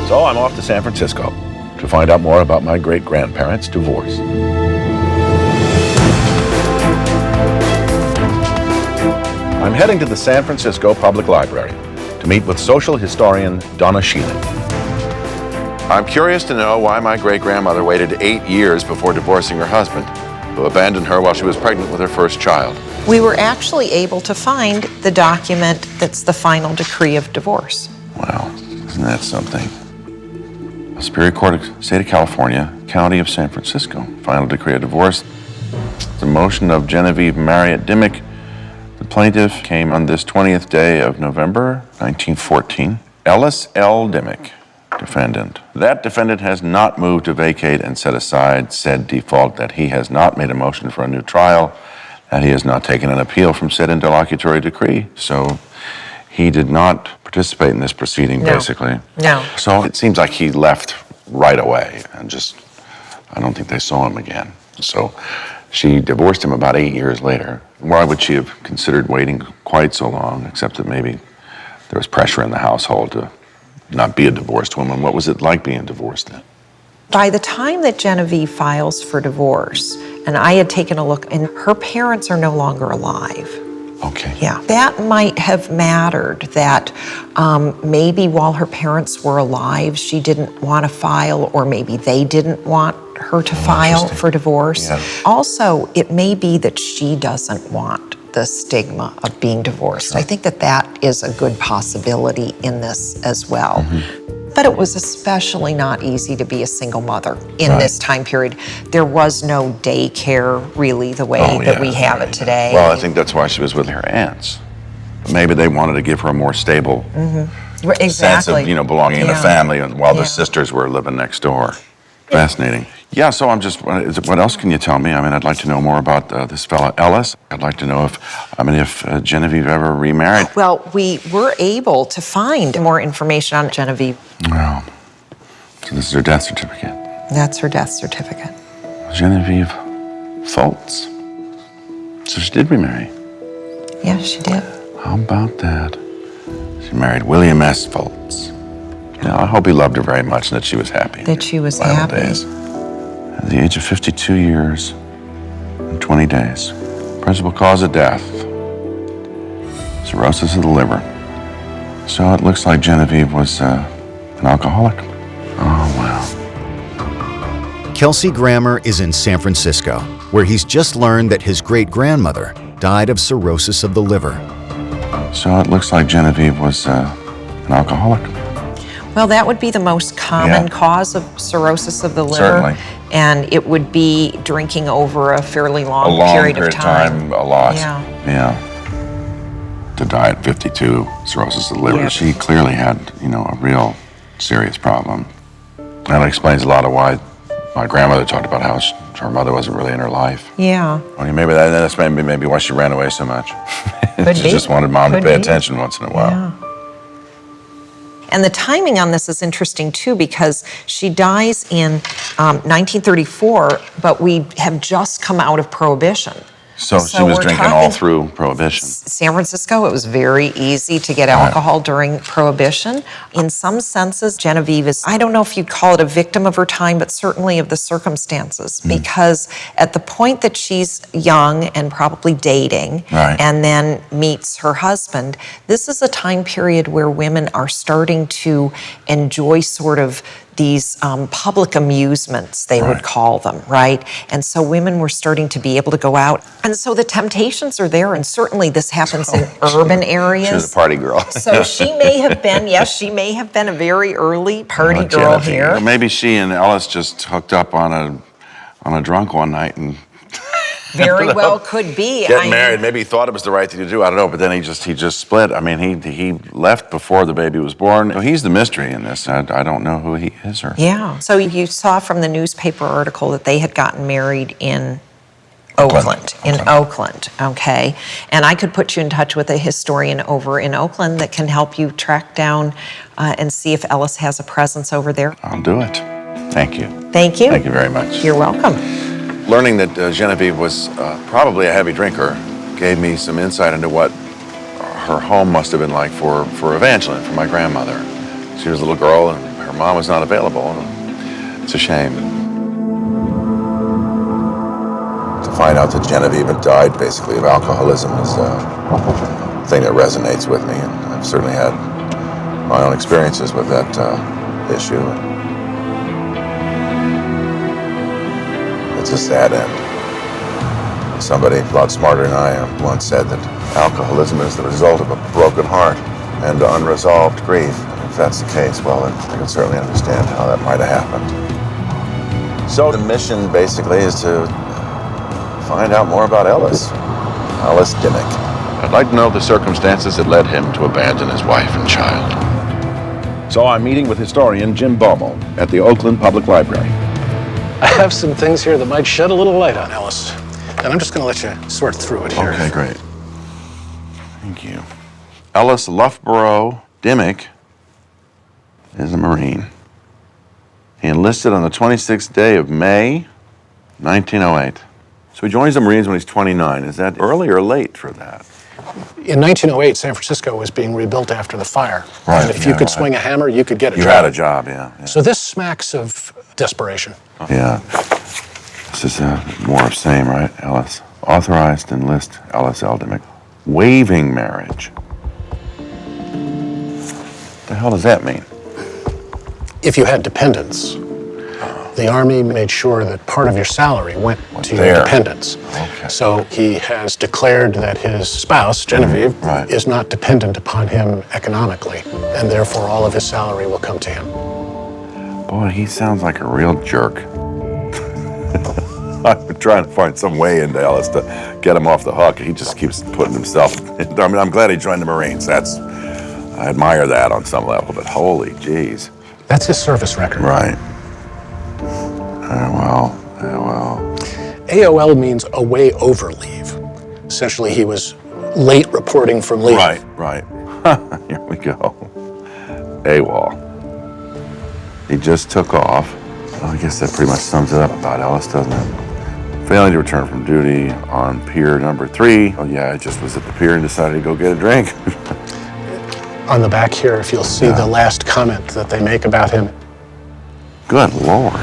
So I'm off to San Francisco to find out more about my great-grandparents' divorce. I'm heading to the San Francisco Public Library to meet with social historian Donna Sheeling. I'm curious to know why my great-grandmother waited 8 years before divorcing her husband, who abandoned her while she was pregnant with her first child. We were actually able to find the document that's the final decree of divorce. Wow, isn't that something? Superior Court of State of California, County of San Francisco, final decree of divorce. The motion of Genevie Marriott Dimmick. The plaintiff came on this 20th day of November, 1914. Ellis L. Dimmick, defendant. That defendant has not moved to vacate and set aside said default, that he has not made a motion for a new trial, that he has not taken an appeal from said interlocutory decree. So he did not participate in this proceeding, basically. No. So it seems like he left right away and just, I don't think they saw him again. So she divorced him about 8 years later. Why would she have considered waiting quite so long, except that maybe there was pressure in the household to not be a divorced woman? What was it like being divorced then? By the time that Genevie files for divorce, and I had taken a look, and her parents are no longer alive. Okay. Yeah, that might have mattered, that maybe while her parents were alive, she didn't want to file, or maybe they didn't want her to file for divorce. Yeah. Also, it may be that she doesn't want the stigma of being divorced. Right. I think that that is a good possibility in this as well. Mm-hmm. But it was especially not easy to be a single mother in Right. this time period. There was no daycare really the way that we have it today. Well, I think that's why she was with her aunts. Maybe they wanted to give her a more stable sense of, belonging in a family, while the sisters were living next door. Fascinating. Yeah, so I'm just, what else can you tell me? I mean, I'd like to know more about this fella, Ellis. I'd like to know if Genevieve ever remarried. Well, we were able to find more information on Genevieve. Wow. So this is her death certificate. That's her death certificate. Genevieve Foltz. So she did remarry. Yes, she did. How about that? She married William S. Foltz. I hope he loved her very much and that she was happy. That she was Final happy. Days. At the age of 52 years and 20 days. Principal cause of death, cirrhosis of the liver. So it looks like Genevieve was an alcoholic. Oh, wow. Kelsey Grammer is in San Francisco, where he's just learned that his great-grandmother died of cirrhosis of the liver. So it looks like Genevieve was an alcoholic. Well, that would be the most common cause of cirrhosis of the liver. Certainly. And it would be drinking over a fairly long, period of time. A lot. Yeah. To die at 52, cirrhosis of the liver. Yeah. She clearly had, a real serious problem. That explains a lot of why my grandmother talked about how her mother wasn't really in her life. Yeah. Well, that's maybe why she ran away so much. She be. just wanted mom to Could pay be. attention once in a while. Yeah. And the timing on this is interesting too, because she dies in 1934, but we have just come out of Prohibition. So she was drinking all through Prohibition. San Francisco, it was very easy to get alcohol during Prohibition. In some senses, Genevieve is, I don't know if you'd call it a victim of her time, but certainly of the circumstances. Because at the point that she's young and probably dating, and then meets her husband, this is a time period where women are starting to enjoy sort of these public amusements, they would call them, right? And so women were starting to be able to go out. And so the temptations are there, and certainly this happens in urban areas. She was a party girl. So she may have been, she may have been a very early party girl here. Or maybe she and Ellis just hooked up on a drunk one night and very well could be. Getting married. Maybe he thought it was the right thing to do. I don't know. But then he just split. I mean, he left before the baby was born. He's the mystery in this. I don't know who he is. Yeah. So you saw from the newspaper article that they had gotten married in Oakland. Okay. And I could put you in touch with a historian over in Oakland that can help you track down and see if Ellis has a presence over there. I'll do it. Thank you. Thank you. Thank you very much. You're welcome. Learning that Genevieve was probably a heavy drinker gave me some insight into what her home must have been like for Evangeline, for my grandmother. She was a little girl, and her Mom was not available. It's a shame. To find out that Genevieve had died basically of alcoholism is a thing that resonates with me, and I've certainly had my own experiences with that issue. It's a sad end. Somebody a lot smarter than I am once said that alcoholism is the result of a broken heart and unresolved grief. And if that's the case, well, then I can certainly understand how that might have happened. So the mission basically is to find out more about Ellis Dimmick. I'd like to know the circumstances that led him to abandon his wife and child. So I'm meeting with historian Jim Bomo at the Oakland Public Library. I have some things here that might shed a little light on Ellis, and I'm just going to let you sort through it here. Okay, great. Thank you. Ellis Loughborough Dimmick is a Marine. He enlisted on the 26th day of May, 1908. So he joins the Marines when he's 29. Is that early or late for that? In 1908, San Francisco was being rebuilt after the fire. Right, And if you yeah, could right. swing a hammer, you could get a You job. had a job, yeah. So this smacks of desperation. Yeah. This is more of same, right? Ellis. Authorized to enlist Ellis L. Dimmick. Waiving marriage. The hell does that mean? If you had dependents, the Army made sure that part of your salary went to your there. dependents. Okay. So he has declared that his spouse, Genevieve, right. is not dependent upon him economically, and therefore all of his salary will come to him. Boy, he sounds like a real jerk. I've been trying to find some way into Ellis to get him off the hook. He just keeps putting himself. I mean, I'm glad he joined the Marines. I admire that on some level, but holy jeez. That's his service record. Right. Well. AOL means away over leave. Essentially, he was late reporting from leave. Right. Here we go. AWOL. He just took off. Well, I guess that pretty much sums it up about Ellis, doesn't it? Failing to return from duty on pier number 3. Oh yeah, I just was at the pier and decided to go get a drink. On the back here, if you'll see the last comment that they make about him. Good Lord.